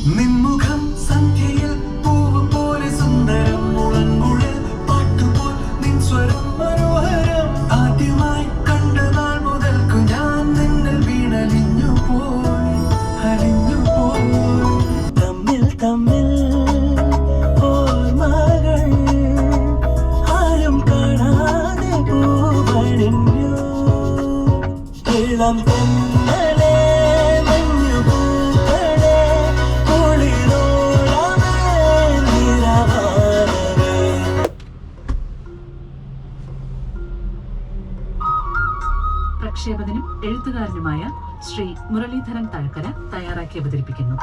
നിൻമുഖം സന്ധ്യയിൽ പൂവ് പോലെ സുന്ദരം മുളങ്കുഴൽ പാട്ടുപോൽ നിൻ സ്വരം മനോഹരം ആദ്യമായി കണ്ട നാൾ മുതൽക്കു ഞാൻ നിന്നിൽ വീണലിഞ്ഞു പോയി അലിഞ്ഞു പോയി തമ്മിൽ തമ്മിൽ ഓർമ്മകൾ ആരും കാണാതെ പൂവണിഞ്ഞു ഇളം തെന്നലേ പ്രക്ഷേപകനും എഴുത്തുകാരനുമായ ശ്രീ മുരളീധരൻ തഴക്കര തയ്യാറാക്കി അവതരിപ്പിക്കുന്നു.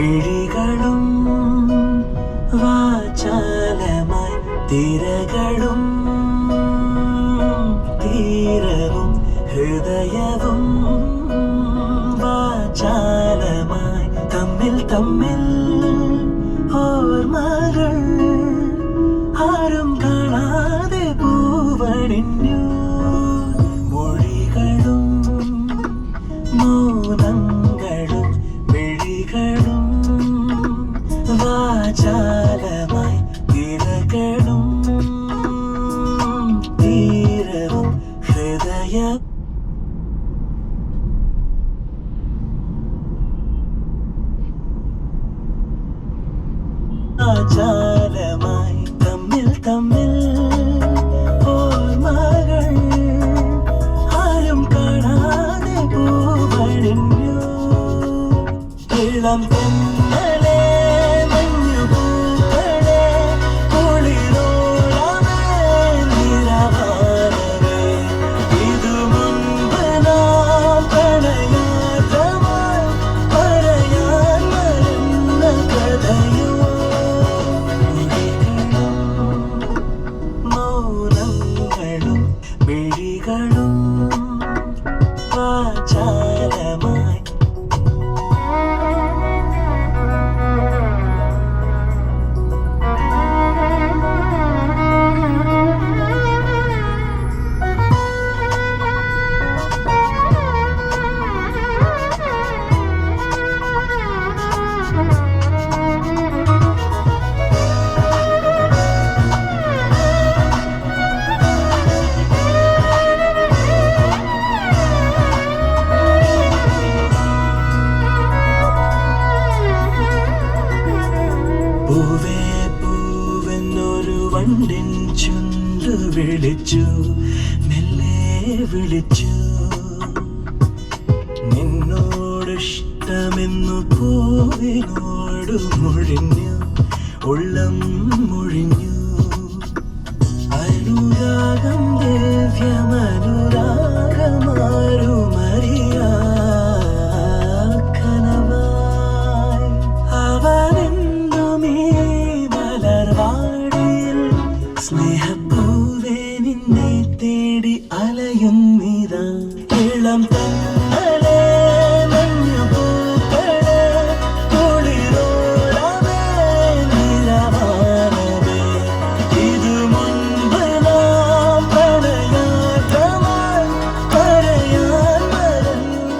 മിഴികളും വാചാലമായി തിരകളും തീരവും ഹൃദയവും വാചാലമായി തമ്മിൽ തമ്മിൽ ഓർമ്മകൾ ആരും കാണാതെ പൂവണിഞ്ഞു മൊഴികളും മൗനങ്ങളും മിഴികളും വാചാലമായി തിരകളും തീരവും ഹൃദയ വാചാലമായി തമ്മിൽ തമ്മിൽ ഓർമ്മകൾ ആരും കാണാതെ പൂവണിഞ്ഞു ഇളം തെന്നലെ മഞ്ഞുപൂക്കളെ കുളിരോളമേ നിറവാനവേ ഇതു മുൻപ് നാം പ്രണയാർദ്രമായി പറയാൻ മറന്ന കഥയോ മൗനങ്ങളും മിഴികളും വാചാലമായി പൂവേ പൂവെന്നൊരു വണ്ടിൻ ചുണ്ടു വിളിച്ചു മെല്ലെ വിളിച്ചു നിന്നോടിഷ്ടമെന്നു പൂവിനോടു മൊഴിഞ്ഞു ഉള്ളം മൊഴിഞ്ഞു അനുരാഗം ദിവ്യമനുരാഗമാരുമറിയാ കനവായി അവനെന്നും ഈ മലർവാടിയിൽ സ്നേഹപ്പൂവേ നിന്നെ തേടി അലയുന്നിതാ ഇളം